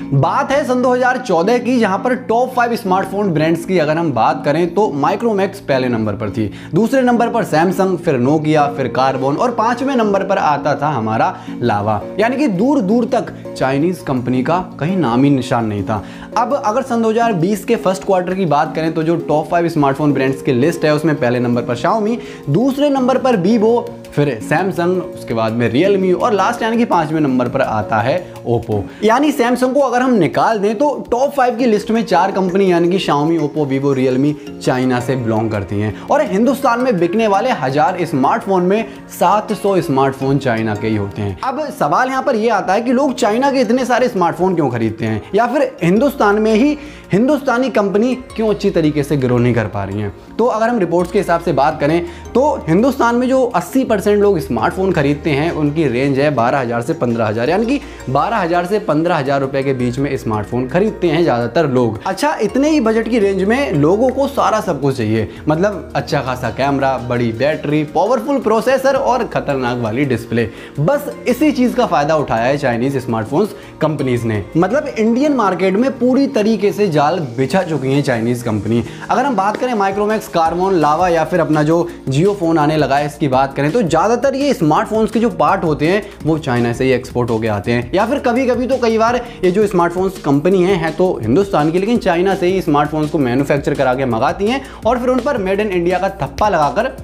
बात है सन 2014 की, जहां पर टॉप 5 स्मार्टफोन ब्रांड्स की अगर हम बात करें तो माइक्रोमैक्स पहले नंबर पर थी, दूसरे नंबर पर सैमसंग, फिर नोकिया, फिर कार्बन और 5वें नंबर पर आता था हमारा लावा। यानी कि दूर दूर तक चाइनीज कंपनी का कहीं नाम ही निशान नहीं था। अब अगर सन 2020 के फर्स्ट क्वार्टर की बात करें तो जो टॉप 5 स्मार्टफोन ब्रांड्स की लिस्ट है उसमें पहले नंबर पर शाओमी, दूसरे नंबर पर वीवो, फिर सैमसंग, उसके बाद में रियलमी और लास्ट यानी कि 5वें नंबर पर आता है ओप्पो। यानी सैमसंग को अगर हम निकाल दें तो टॉप 5 की लिस्ट में 4 कंपनी यानी कि Xiaomi, Oppo, Vivo, Realme China से बिलोंग करती हैं और हिंदुस्तान में बिकने वाले 1000 स्मार्टफोन में 700 स्मार्टफोन चाइना के ही होते हैं। अब सवाल यहाँ पर यह आता है कि लोग चाइना के इतने सारे स्मार्टफोन क्यों खरीदते हैं, या फिर हिंदुस्तान में ही हिंदुस्तानी कंपनी क्यों अच्छी तरीके से ग्रो नहीं कर पा रही हैं। तो अगर हम रिपोर्ट्स के हिसाब से बात करें तो हिंदुस्तान में जो 80% लोग स्मार्टफोन खरीदते हैं उनकी रेंज है 12,000 से 15,000, यानी कि 12,000 से 15,000 रुपए के बीच में स्मार्टफोन खरीदते हैं ज़्यादातर लोग। अच्छा, इतने ही बजट की रेंज में लोगों को सारा सब कुछ चाहिए, मतलब अच्छा खासा कैमरा, बड़ी बैटरी, पावरफुल प्रोसेसर और खतरनाक वाली डिस्प्ले। बस इसी चीज़ का फायदा उठाया है चाइनीज स्मार्टफोन्स कंपनीज ने। मतलब इंडियन मार्केट में पूरी तरीके से जाल बिछा चुकी है चाइनीज कंपनी। अगर हम बात करें माइक्रोमैक्स, कार्बन, लावा या फिर अपना जो जियो फोन आने लगा है इसकी बात करें तो ज़्यादातर ये स्मार्टफोन्स के जो पार्ट होते हैं वो चाइना से ही एक्सपोर्ट होके आते हैं, या फिर कभी कभी तो कई बार ये जो स्मार्टफोन्स कंपनी है तो हिंदुस्तान की, लेकिन चाइना से ही स्मार्टफोन्स को मैन्युफैक्चर करा के मंगाती हैं और फिर उन पर मेड इन इंडिया का थप्पा लगाकर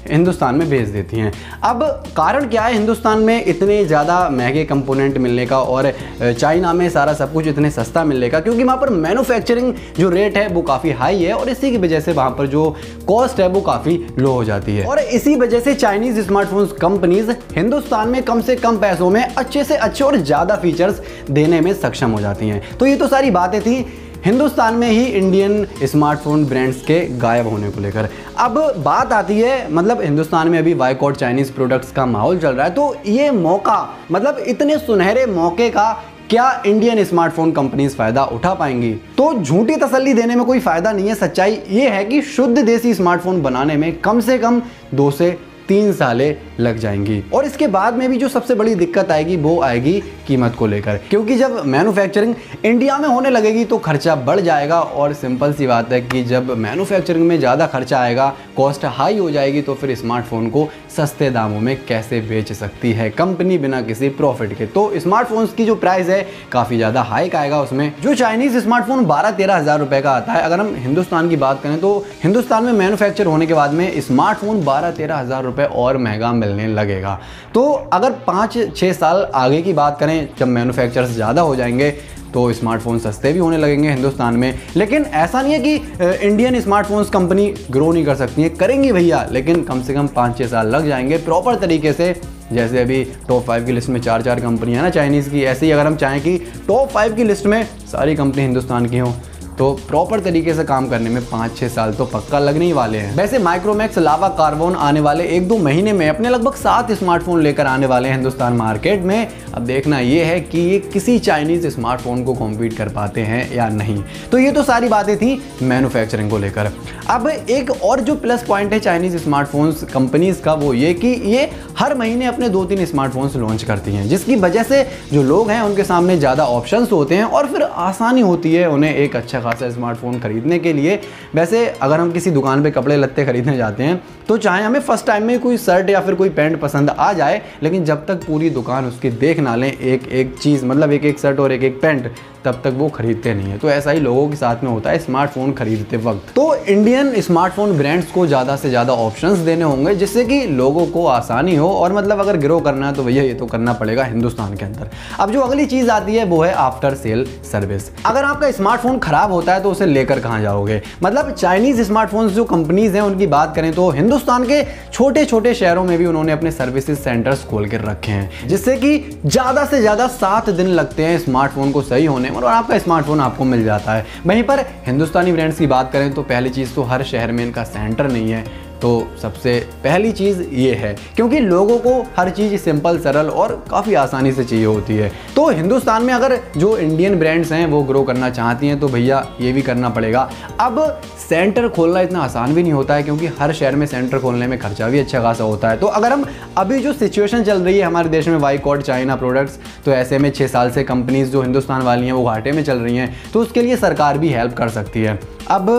हिंदुस्तान में भेज देती हैं। अब कारण क्या है हिंदुस्तान में इतने ज़्यादा महंगे कंपोनेंट मिलने का और चाइना में सारा सब कुछ इतने सस्ता मिलने का? क्योंकि वहाँ पर मैन्युफैक्चरिंग जो रेट है वो काफ़ी हाई है और इसी की वजह से वहाँ पर जो कॉस्ट है वो काफ़ी लो हो जाती है और इसी वजह से चाइनीज़ स्मार्टफोन्स कंपनीज हिंदुस्तान में कम से कम पैसों में अच्छे से अच्छे और ज़्यादा फीचर्स देने में सक्षम हो जाती हैं। तो ये तो सारी बातें थी हिंदुस्तान में ही इंडियन स्मार्टफोन ब्रांड्स के गायब होने को लेकर। अब बात आती है, मतलब हिंदुस्तान में अभी बायकॉट चाइनीज प्रोडक्ट्स का माहौल चल रहा है, तो ये मौका, मतलब इतने सुनहरे मौके का क्या इंडियन स्मार्टफोन कंपनीज फायदा उठा पाएंगी? तो झूठी तसल्ली देने में कोई फायदा नहीं है। सच्चाई ये है कि शुद्ध देसी स्मार्टफोन बनाने में कम से कम 2 से 3 सालें लग जाएंगी और इसके बाद में भी जो सबसे बड़ी दिक्कत आएगी वो आएगी कीमत को लेकर, क्योंकि जब मैन्युफैक्चरिंग इंडिया में होने लगेगी तो खर्चा बढ़ जाएगा और सिंपल सी बात है कि जब मैन्युफैक्चरिंग में ज़्यादा खर्चा आएगा, कॉस्ट हाई हो जाएगी, तो फिर स्मार्टफोन को सस्ते दामों में कैसे बेच सकती है कंपनी बिना किसी प्रॉफिट के? तो स्मार्टफोन्स की जो प्राइस है काफ़ी ज़्यादा हाइक आएगा उसमें। जो चाइनीज़ स्मार्टफोन 12-13 हज़ार रुपये का आता है, अगर हम हिंदुस्तान की बात करें तो हिंदुस्तान में मैन्युफैक्चर होने के बाद में स्मार्टफोन 12-13 हज़ार रुपये और महंगा मिलने लगेगा। तो अगर 5-6 साल आगे की बात करें, जब मैन्युफैक्चरर्स ज़्यादा हो जाएंगे तो स्मार्टफोन सस्ते भी होने लगेंगे हिंदुस्तान में। लेकिन ऐसा नहीं है कि इंडियन स्मार्टफोन्स कंपनी ग्रो नहीं कर सकती है, करेंगी भैया, लेकिन कम से कम 5-6 साल लग जाएंगे प्रॉपर तरीके से। जैसे अभी टॉप 5 की लिस्ट में 4 कंपनी है ना चाइनीज़ की, ऐसे ही अगर हम चाहें कि टॉप 5 की लिस्ट में सारी कंपनी हिंदुस्तान की हों तो प्रॉपर तरीके से काम करने में 5-6 साल तो पक्का लगने ही वाले हैं। वैसे माइक्रोमैक्स, लावा, कार्बन आने वाले 1-2 महीने में अपने लगभग 7 स्मार्टफोन लेकर आने वाले हैं हिंदुस्तान मार्केट में। अब देखना ये है कि ये किसी चाइनीज स्मार्टफोन को कॉम्पीट कर पाते हैं या नहीं। तो ये तो सारी बातें थी मैन्युफैक्चरिंग को लेकर। अब एक और जो प्लस पॉइंट है चाइनीज स्मार्टफोन्स कंपनीज का वो ये कि ये हर महीने अपने 2-3 स्मार्टफोन्स लॉन्च करती हैं, जिसकी वजह से जो लोग हैं उनके सामने ज़्यादा ऑप्शंस होते हैं और फिर आसानी होती है उन्हें एक अच्छा खासा स्मार्टफोन खरीदने के लिए। वैसे अगर हम किसी दुकान पे कपड़े लत्ते खरीदने जाते हैं तो चाहे हमें फर्स्ट टाइम में कोई शर्ट या फिर कोई पैंट पसंद आ जाए, लेकिन जब तक पूरी दुकान उसकी देख ना लें एक एक चीज़, मतलब एक एक शर्ट और एक एक पैंट, तब तक वो खरीदते नहीं है। तो ऐसा ही लोगों के साथ में होता है स्मार्टफोन खरीदते वक्त। तो इंडियन स्मार्टफोन ब्रांड्स को ज़्यादा से ज़्यादा ऑप्शंस देने होंगे जिससे कि लोगों को आसानी हो, और मतलब अगर ग्रो करना है तो भैया ये तो करना पड़ेगा हिंदुस्तान के अंदर। अब जो अगली चीज़ आती है वो है आफ्टर सेल सर्विस। अगर आपका स्मार्टफोन खराब होता है तो उसे लेकर कहाँ जाओगे? मतलब चाइनीज स्मार्टफोन्स जो कंपनीज हैं उनकी बात करें तो हिंदुस्तान के छोटे छोटे शहरों में भी उन्होंने अपने सर्विसेज सेंटर्स खोल कर रखे हैं, जिससे कि ज़्यादा से ज़्यादा 7 दिन लगते हैं स्मार्टफोन को सही होने में और आपका स्मार्टफोन आपको मिल जाता है। वहीं पर हिंदुस्तानी ब्रांड्स की बात करें तो पहली चीज़ तो हर शहर में इनका सेंटर नहीं है, तो सबसे पहली चीज़ ये है, क्योंकि लोगों को हर चीज़ सिंपल, सरल और काफ़ी आसानी से चाहिए होती है। तो हिंदुस्तान में अगर जो इंडियन ब्रांड्स हैं वो ग्रो करना चाहती हैं तो भैया ये भी करना पड़ेगा। अब सेंटर खोलना इतना आसान भी नहीं होता है, क्योंकि हर शहर में सेंटर खोलने में खर्चा भी अच्छा खासा होता है। तो अगर हम अभी जो सिचुएशन चल रही है हमारे देश में बाइकॉट चाइना प्रोडक्ट्स, तो ऐसे में 6 साल से कंपनीज जो हिंदुस्तान वाली हैं वो घाटे में चल रही हैं, तो उसके लिए सरकार भी हेल्प कर सकती है। अब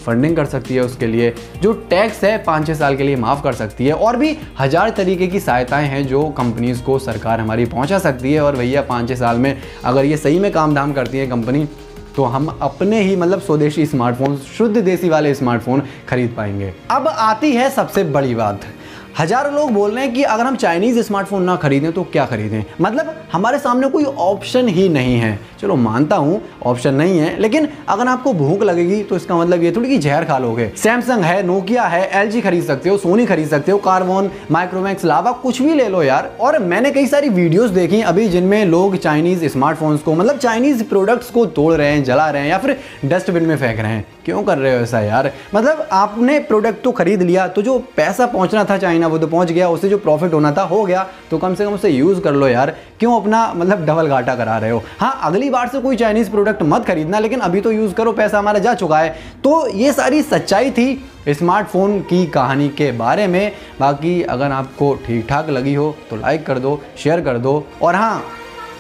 फंडिंग कर सकती है, उसके लिए जो टैक्स है 5-6 साल के लिए माफ़ कर सकती है, और भी 1000 तरीके की सहायताएं हैं जो कंपनीज को सरकार हमारी पहुंचा सकती है। और भैया 5-6 साल में अगर ये सही में काम धाम करती है कंपनी, तो हम अपने ही मतलब स्वदेशी स्मार्टफोन, शुद्ध देसी वाले स्मार्टफोन खरीद पाएंगे। अब आती है सबसे बड़ी बात, हजारों लोग बोल रहे हैं कि अगर हम चाइनीज़ स्मार्टफोन ना खरीदें तो क्या खरीदें, मतलब हमारे सामने कोई ऑप्शन ही नहीं है। चलो मानता हूँ ऑप्शन नहीं है, लेकिन अगर आपको भूख लगेगी तो इसका मतलब ये थोड़ी कि जहर खा लोगे। सैमसंग है, नोकिया है, एलजी खरीद सकते हो, सोनी खरीद सकते हो, कार्बन, माइक्रोमैक्स, लावा, कुछ भी ले लो यार। और मैंने कई सारी वीडियोस देखी अभी जिनमें लोग चाइनीज़ स्मार्टफोन्स को, मतलब चाइनीज़ प्रोडक्ट्स को तोड़ रहे हैं, जला रहे हैं या फिर डस्टबिन में फेंक रहे हैं। क्यों कर रहे हो ऐसा यार? मतलब आपने प्रोडक्ट तो खरीद लिया, तो जो पैसा पहुंचना था चाइना वो तो पहुंच गया, उससे जो प्रॉफिट होना था हो गया, तो कम से कम उसे यूज़ कर लो यार। क्यों अपना मतलब डबल घाटा करा रहे हो? हाँ, अगली बार से कोई चाइनीज़ प्रोडक्ट मत खरीदना, लेकिन अभी तो यूज़ करो, पैसा हमारा जा चुका है। तो ये सारी सच्चाई थी स्मार्टफोन की कहानी के बारे में। बाकी अगर आपको ठीक ठाक लगी हो तो लाइक कर दो, शेयर कर दो, और हाँ,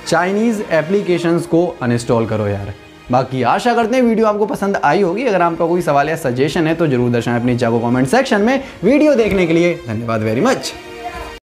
चाइनीज़ एप्लीकेशंस को अनइंस्टॉल करो यार। बाकी आशा करते हैं वीडियो आपको पसंद आई होगी। अगर आपका कोई सवाल या सजेशन है तो जरूर दर्शाएं अपनी जागो कमेंट सेक्शन में। वीडियो देखने के लिए धन्यवाद वेरी मच।